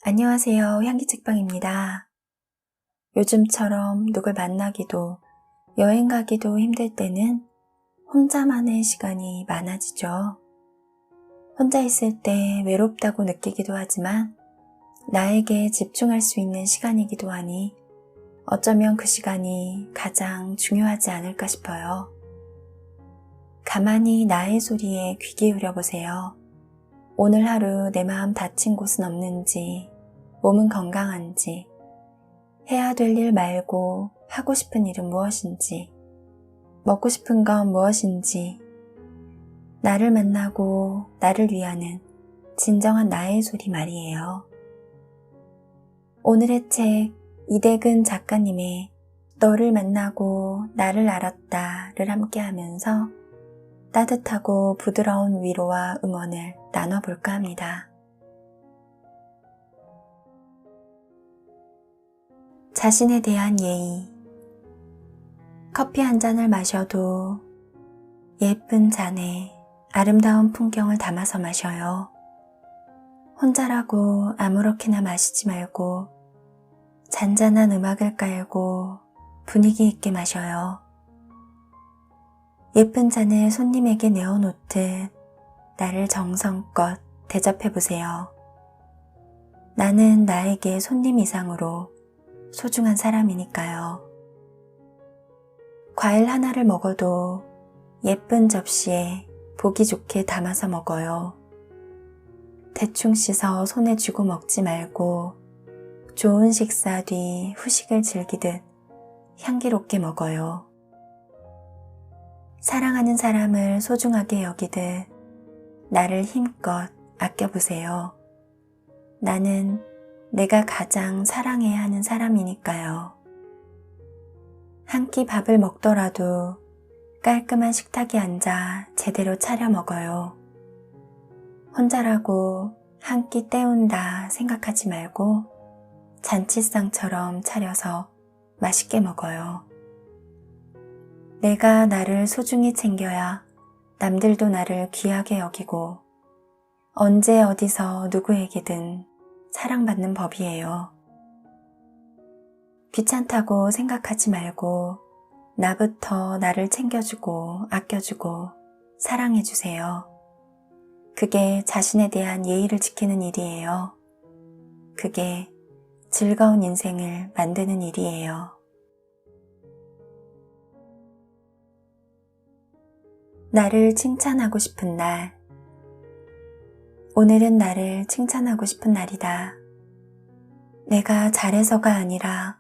안녕하세요. 향기책방입니다. 요즘처럼 누굴 만나기도 여행 가기도 힘들 때는 혼자만의 시간이 많아지죠. 혼자 있을 때 외롭다고 느끼기도 하지만 나에게 집중할 수 있는 시간이기도 하니 어쩌면 그 시간이 가장 중요하지 않을까 싶어요. 가만히 나의 소리에 귀 기울여 보세요. 오늘 하루 내 마음 다친 곳은 없는지, 몸은 건강한지, 해야 될 일 말고 하고 싶은 일은 무엇인지, 먹고 싶은 건 무엇인지, 나를 만나고 나를 위하는 진정한 나의 소리 말이에요. 오늘의 책 이대근 작가님의 너를 만나고 나를 알았다를 함께 하면서 따뜻하고 부드러운 위로와 응원을 나눠볼까 합니다. 자신에 대한 예의. 커피 한 잔을 마셔도 예쁜 잔에 아름다운 풍경을 담아서 마셔요. 혼자라고 아무렇게나 마시지 말고 잔잔한 음악을 깔고 분위기 있게 마셔요. 예쁜 잔을 손님에게 내어놓듯 나를 정성껏 대접해보세요. 나는 나에게 손님 이상으로 소중한 사람이니까요. 과일 하나를 먹어도 예쁜 접시에 보기 좋게 담아서 먹어요. 대충 씻어 손에 쥐고 먹지 말고 좋은 식사 뒤 후식을 즐기듯 향기롭게 먹어요. 사랑하는 사람을 소중하게 여기듯 나를 힘껏 아껴보세요. 나는 내가 가장 사랑해야 하는 사람이니까요. 한 끼 밥을 먹더라도 깔끔한 식탁에 앉아 제대로 차려 먹어요. 혼자라고 한 끼 때운다 생각하지 말고 잔치상처럼 차려서 맛있게 먹어요. 내가 나를 소중히 챙겨야 남들도 나를 귀하게 여기고 언제 어디서 누구에게든 사랑받는 법이에요. 귀찮다고 생각하지 말고 나부터 나를 챙겨주고 아껴주고 사랑해주세요. 그게 자신에 대한 예의를 지키는 일이에요. 그게 즐거운 인생을 만드는 일이에요. 나를 칭찬하고 싶은 날. 오늘은 나를 칭찬하고 싶은 날이다. 내가 잘해서가 아니라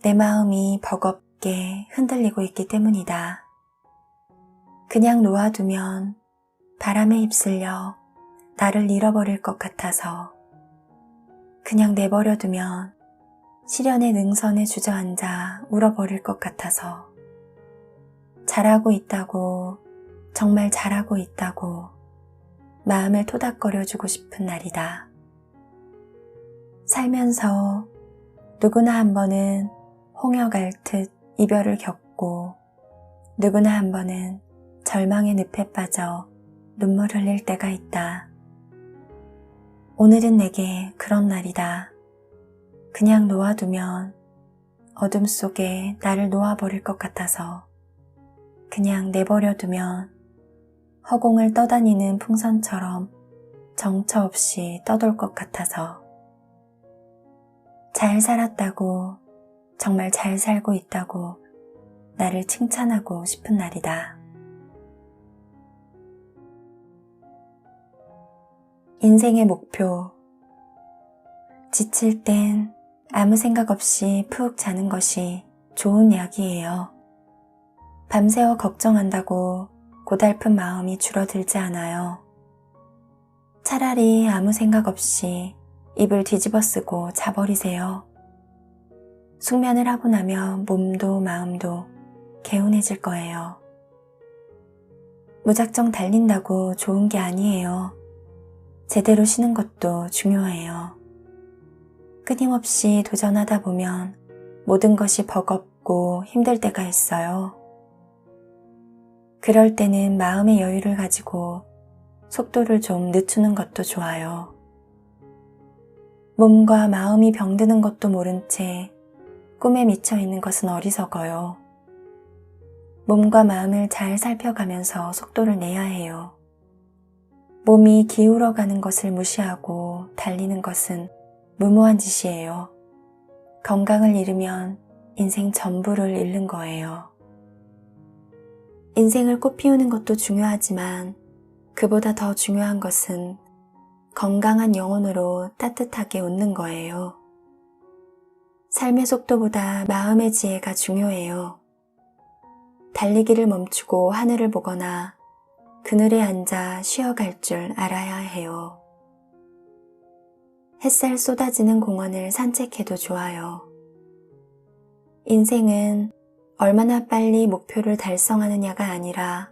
내 마음이 버겁게 흔들리고 있기 때문이다. 그냥 놓아두면 바람에 휩쓸려 나를 잃어버릴 것 같아서, 그냥 내버려두면 시련의 능선에 주저앉아 울어버릴 것 같아서, 잘하고 있다고, 정말 잘하고 있다고 마음을 토닥거려주고 싶은 날이다. 살면서 누구나 한 번은 홍역 앓듯 이별을 겪고 누구나 한 번은 절망의 늪에 빠져 눈물 흘릴 때가 있다. 오늘은 내게 그런 날이다. 그냥 놓아두면 어둠 속에 나를 놓아버릴 것 같아서, 그냥 내버려두면 허공을 떠다니는 풍선처럼 정처 없이 떠돌 것 같아서, 잘 살았다고, 정말 잘 살고 있다고 나를 칭찬하고 싶은 날이다. 인생의 목표. 지칠 땐 아무 생각 없이 푹 자는 것이 좋은 약이에요. 밤새워 걱정한다고 고달픈 마음이 줄어들지 않아요. 차라리 아무 생각 없이 입을 뒤집어 쓰고 자버리세요. 숙면을 하고 나면 몸도 마음도 개운해질 거예요. 무작정 달린다고 좋은 게 아니에요. 제대로 쉬는 것도 중요해요. 끊임없이 도전하다 보면 모든 것이 버겁고 힘들 때가 있어요. 그럴 때는 마음의 여유를 가지고 속도를 좀 늦추는 것도 좋아요. 몸과 마음이 병드는 것도 모른 채 꿈에 미쳐 있는 것은 어리석어요. 몸과 마음을 잘 살펴가면서 속도를 내야 해요. 몸이 기울어가는 것을 무시하고 달리는 것은 무모한 짓이에요. 건강을 잃으면 인생 전부를 잃는 거예요. 인생을 꽃피우는 것도 중요하지만 그보다 더 중요한 것은 건강한 영혼으로 따뜻하게 웃는 거예요. 삶의 속도보다 마음의 지혜가 중요해요. 달리기를 멈추고 하늘을 보거나 그늘에 앉아 쉬어갈 줄 알아야 해요. 햇살 쏟아지는 공원을 산책해도 좋아요. 인생은 얼마나 빨리 목표를 달성하느냐가 아니라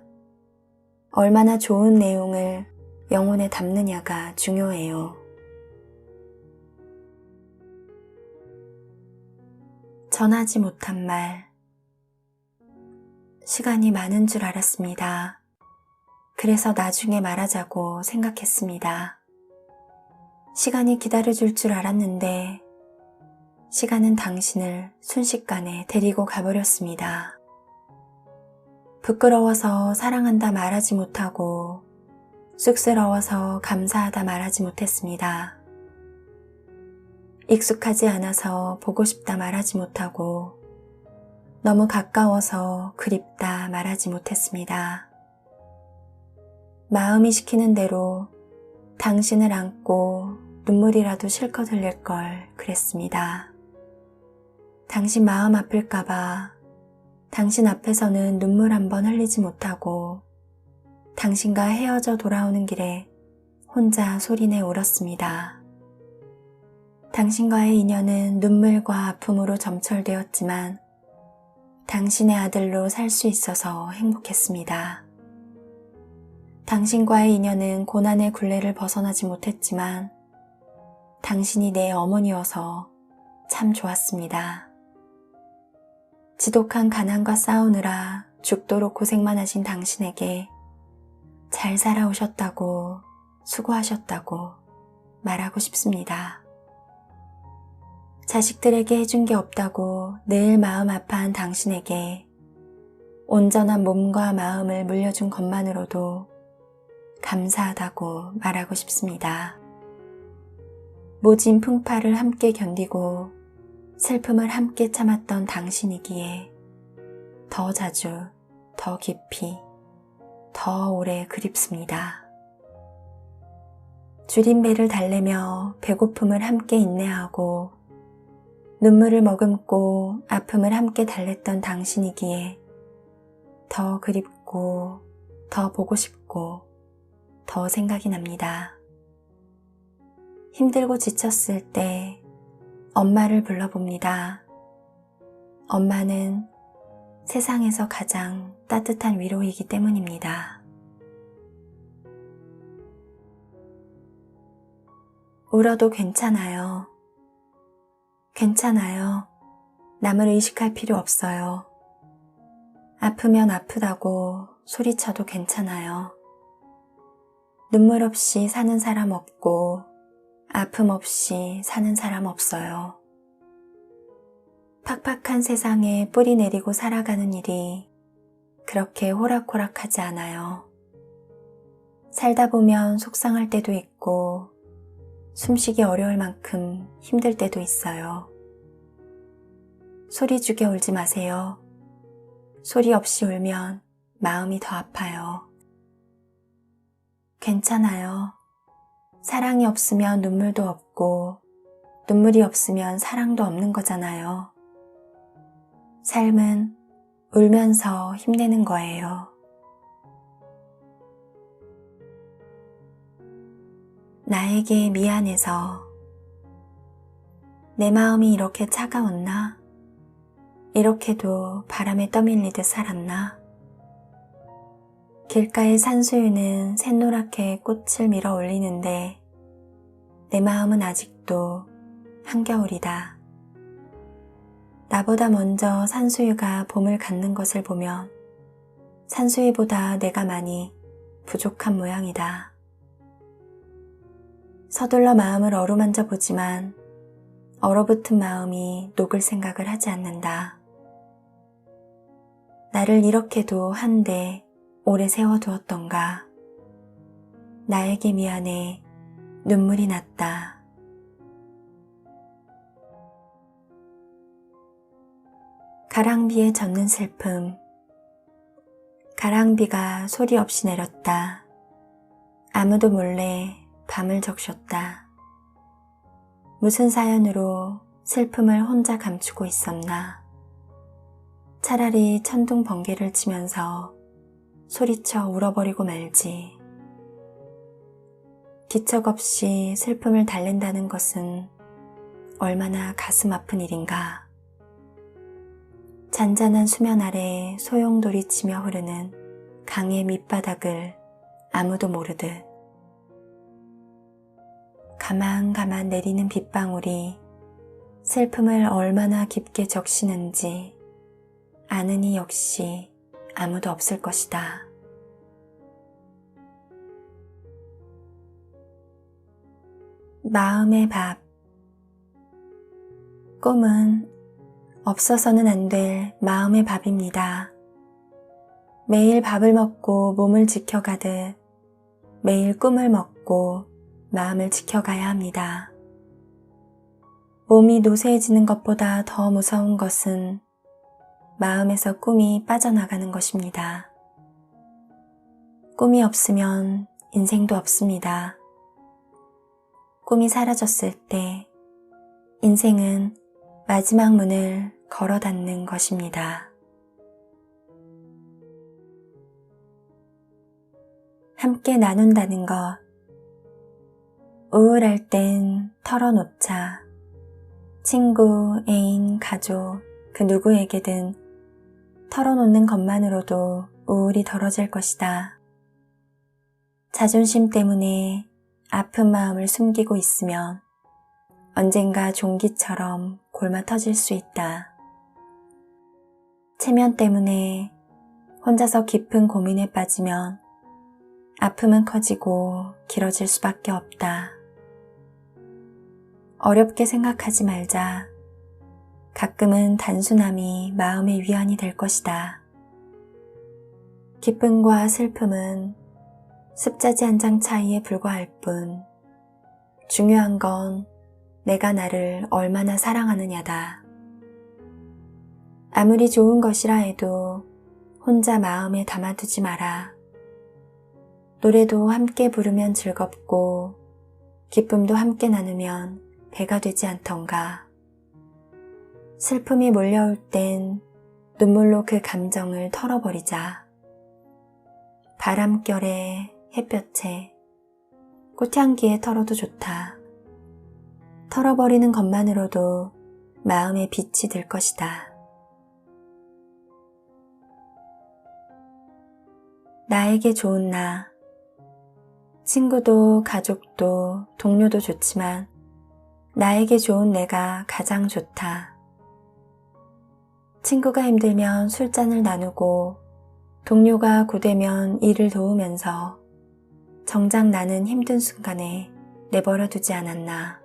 얼마나 좋은 내용을 영혼에 담느냐가 중요해요. 전하지 못한 말. 시간이 많은 줄 알았습니다. 그래서 나중에 말하자고 생각했습니다. 시간이 기다려줄 줄 알았는데 시간은 당신을 순식간에 데리고 가버렸습니다. 부끄러워서 사랑한다 말하지 못하고 쑥스러워서 감사하다 말하지 못했습니다. 익숙하지 않아서 보고 싶다 말하지 못하고 너무 가까워서 그립다 말하지 못했습니다. 마음이 시키는 대로 당신을 안고 눈물이라도 실컷 흘릴 걸 그랬습니다. 당신 마음 아플까봐 당신 앞에서는 눈물 한 번 흘리지 못하고 당신과 헤어져 돌아오는 길에 혼자 소리내 울었습니다. 당신과의 인연은 눈물과 아픔으로 점철되었지만 당신의 아들로 살 수 있어서 행복했습니다. 당신과의 인연은 고난의 굴레를 벗어나지 못했지만 당신이 내 어머니여서 참 좋았습니다. 지독한 가난과 싸우느라 죽도록 고생만 하신 당신에게 잘 살아오셨다고 수고하셨다고 말하고 싶습니다. 자식들에게 해준 게 없다고 늘 마음 아파한 당신에게 온전한 몸과 마음을 물려준 것만으로도 감사하다고 말하고 싶습니다. 모진 풍파를 함께 견디고 슬픔을 함께 참았던 당신이기에 더 자주, 더 깊이, 더 오래 그립습니다. 줄인 배를 달래며 배고픔을 함께 인내하고 눈물을 머금고 아픔을 함께 달랬던 당신이기에 더 그립고 더 보고 싶고 더 생각이 납니다. 힘들고 지쳤을 때 엄마를 불러봅니다. 엄마는 세상에서 가장 따뜻한 위로이기 때문입니다. 울어도 괜찮아요. 괜찮아요. 남을 의식할 필요 없어요. 아프면 아프다고 소리쳐도 괜찮아요. 눈물 없이 사는 사람 없고 아픔 없이 사는 사람 없어요. 팍팍한 세상에 뿌리 내리고 살아가는 일이 그렇게 호락호락하지 않아요. 살다 보면 속상할 때도 있고 숨쉬기 어려울 만큼 힘들 때도 있어요. 소리 죽여 울지 마세요. 소리 없이 울면 마음이 더 아파요. 괜찮아요. 사랑이 없으면 눈물도 없고 눈물이 없으면 사랑도 없는 거잖아요. 삶은 울면서 힘내는 거예요. 나에게 미안해서 내 마음이 이렇게 차가웠나? 이렇게도 바람에 떠밀리듯 살았나? 길가의 산수유는 샛노랗게 꽃을 밀어 올리는데 내 마음은 아직도 한겨울이다. 나보다 먼저 산수유가 봄을 갖는 것을 보면 산수유보다 내가 많이 부족한 모양이다. 서둘러 마음을 어루만져 보지만 얼어붙은 마음이 녹을 생각을 하지 않는다. 나를 이렇게도 한데 오래 세워두었던가. 나에게 미안해 눈물이 났다. 가랑비에 젖는 슬픔. 가랑비가 소리 없이 내렸다. 아무도 몰래 밤을 적셨다. 무슨 사연으로 슬픔을 혼자 감추고 있었나. 차라리 천둥 번개를 치면서 소리쳐 울어버리고 말지. 기척 없이 슬픔을 달랜다는 것은 얼마나 가슴 아픈 일인가. 잔잔한 수면 아래 소용돌이 치며 흐르는 강의 밑바닥을 아무도 모르듯 가만가만 내리는 빗방울이 슬픔을 얼마나 깊게 적시는지 아는 이 역시 아무도 없을 것이다. 마음의 밥. 꿈은 없어서는 안 될 마음의 밥입니다. 매일 밥을 먹고 몸을 지켜가듯 매일 꿈을 먹고 마음을 지켜가야 합니다. 몸이 노쇠해지는 것보다 더 무서운 것은 마음에서 꿈이 빠져나가는 것입니다. 꿈이 없으면 인생도 없습니다. 꿈이 사라졌을 때 인생은 마지막 문을 걸어 닫는 것입니다. 함께 나눈다는 것. 우울할 땐 털어놓자. 친구, 애인, 가족, 그 누구에게든 털어놓는 것만으로도 우울이 덜어질 것이다. 자존심 때문에 아픈 마음을 숨기고 있으면 언젠가 종기처럼 골마 터질 수 있다. 체면 때문에 혼자서 깊은 고민에 빠지면 아픔은 커지고 길어질 수밖에 없다. 어렵게 생각하지 말자. 가끔은 단순함이 마음의 위안이 될 것이다. 기쁨과 슬픔은 습자지 한 장 차이에 불과할 뿐 중요한 건 내가 나를 얼마나 사랑하느냐다. 아무리 좋은 것이라 해도 혼자 마음에 담아두지 마라. 노래도 함께 부르면 즐겁고 기쁨도 함께 나누면 배가 되지 않던가. 슬픔이 몰려올 땐 눈물로 그 감정을 털어버리자. 바람결에 햇볕에 꽃향기에 털어도 좋다. 털어버리는 것만으로도 마음에 빛이 들 것이다. 나에게 좋은 나. 친구도 가족도 동료도 좋지만 나에게 좋은 내가 가장 좋다. 친구가 힘들면 술잔을 나누고 동료가 고되면 일을 도우면서 정작 나는 힘든 순간에 내버려 두지 않았나.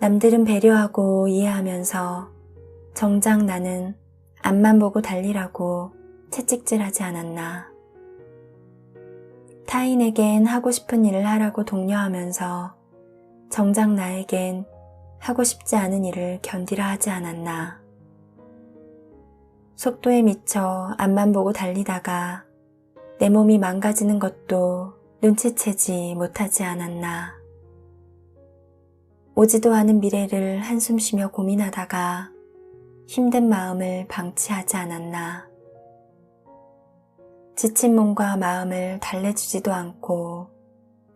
남들은 배려하고 이해하면서 정작 나는 앞만 보고 달리라고 채찍질하지 않았나. 타인에겐 하고 싶은 일을 하라고 독려하면서 정작 나에겐 하고 싶지 않은 일을 견디라 하지 않았나. 속도에 미쳐 앞만 보고 달리다가 내 몸이 망가지는 것도 눈치채지 못하지 않았나. 오지도 않은 미래를 한숨 쉬며 고민하다가 힘든 마음을 방치하지 않았나. 지친 몸과 마음을 달래주지도 않고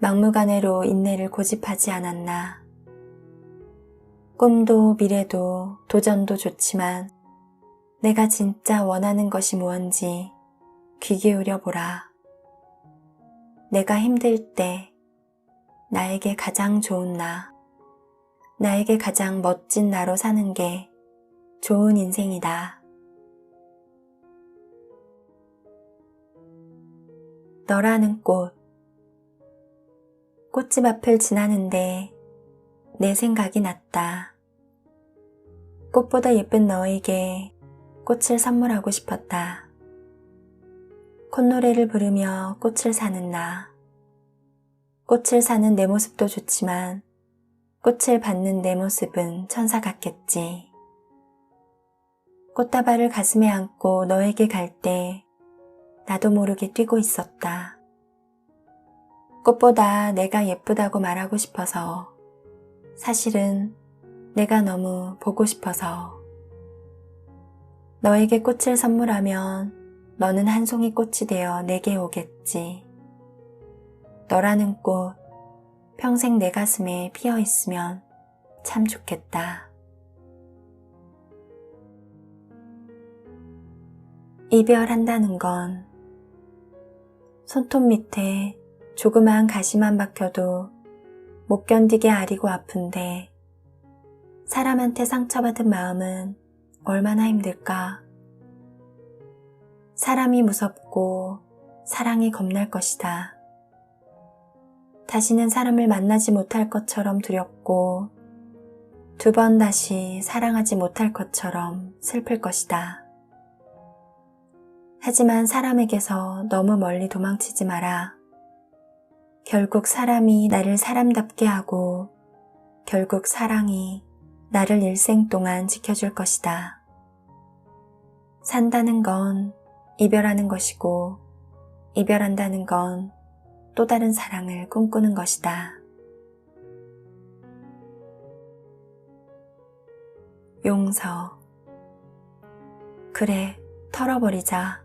막무가내로 인내를 고집하지 않았나. 꿈도 미래도 도전도 좋지만 내가 진짜 원하는 것이 무언지 귀 기울여 보라. 내가 힘들 때 나에게 가장 좋은 나, 나에게 가장 멋진 나로 사는 게 좋은 인생이다. 너라는 꽃. 꽃집 앞을 지나는데 내 생각이 났다. 꽃보다 예쁜 너에게 꽃을 선물하고 싶었다. 콧노래를 부르며 꽃을 사는 나. 꽃을 사는 내 모습도 좋지만 꽃을 받는 내 모습은 천사 같겠지. 꽃다발을 가슴에 안고 너에게 갈 때 나도 모르게 뛰고 있었다. 꽃보다 내가 예쁘다고 말하고 싶어서, 사실은 내가 너무 보고 싶어서. 너에게 꽃을 선물하면 너는 한 송이 꽃이 되어 내게 오겠지. 너라는 꽃 평생 내 가슴에 피어 있으면 참 좋겠다. 이별한다는 건 손톱 밑에 조그마한 가시만 박혀도 못 견디게 아리고 아픈데 사람한테 상처받은 마음은 얼마나 힘들까. 사람이 무섭고 사랑이 겁날 것이다. 다시는 사람을 만나지 못할 것처럼 두렵고 두 번 다시 사랑하지 못할 것처럼 슬플 것이다. 하지만 사람에게서 너무 멀리 도망치지 마라. 결국 사람이 나를 사람답게 하고 결국 사랑이 나를 일생 동안 지켜줄 것이다. 산다는 건 이별하는 것이고 이별한다는 건 또 다른 사랑을 꿈꾸는 것이다. 용서. 그래, 털어버리자.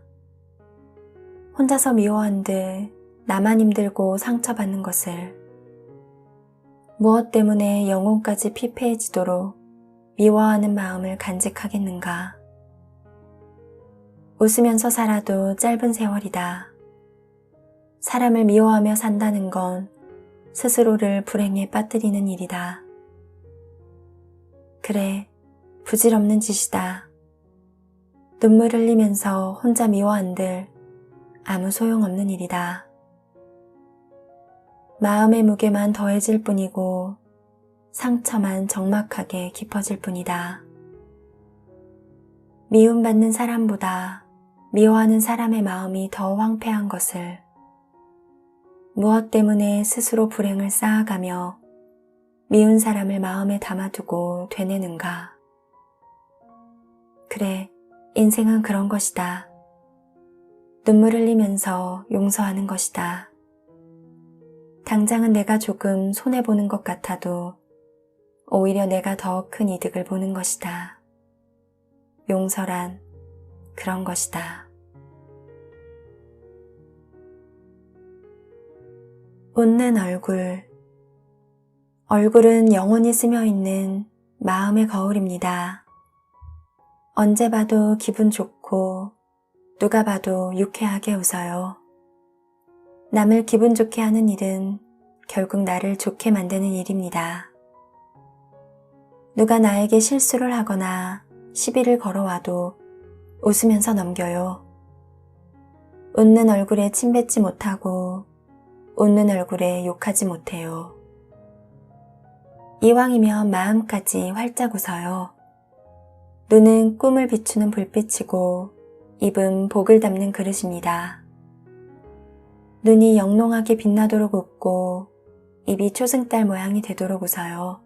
혼자서 미워한들 나만 힘들고 상처받는 것을 무엇 때문에 영혼까지 피폐해지도록 미워하는 마음을 간직하겠는가. 웃으면서 살아도 짧은 세월이다. 사람을 미워하며 산다는 건 스스로를 불행에 빠뜨리는 일이다. 그래, 부질없는 짓이다. 눈물 흘리면서 혼자 미워한들 아무 소용없는 일이다. 마음의 무게만 더해질 뿐이고 상처만 적막하게 깊어질 뿐이다. 미움받는 사람보다 미워하는 사람의 마음이 더 황폐한 것을 무엇 때문에 스스로 불행을 쌓아가며 미운 사람을 마음에 담아두고 되뇌는가. 그래, 인생은 그런 것이다. 눈물 흘리면서 용서하는 것이다. 당장은 내가 조금 손해보는 것 같아도 오히려 내가 더 큰 이득을 보는 것이다. 용서란 그런 것이다. 웃는 얼굴. 얼굴은 영원히 스며있는 마음의 거울입니다. 언제 봐도 기분 좋고 누가 봐도 유쾌하게 웃어요. 남을 기분 좋게 하는 일은 결국 나를 좋게 만드는 일입니다. 누가 나에게 실수를 하거나 시비를 걸어와도 웃으면서 넘겨요. 웃는 얼굴에 침 뱉지 못하고 웃는 얼굴에 욕하지 못해요. 이왕이면 마음까지 활짝 웃어요. 눈은 꿈을 비추는 불빛이고 입은 복을 담는 그릇입니다. 눈이 영롱하게 빛나도록 웃고 입이 초승달 모양이 되도록 웃어요.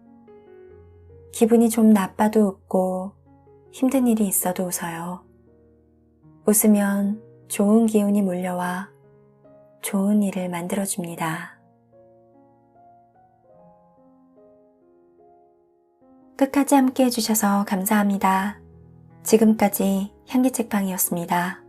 기분이 좀 나빠도 웃고 힘든 일이 있어도 웃어요. 웃으면 좋은 기운이 몰려와 좋은 일을 만들어줍니다. 끝까지 함께 해주셔서 감사합니다. 지금까지 향기책방이었습니다.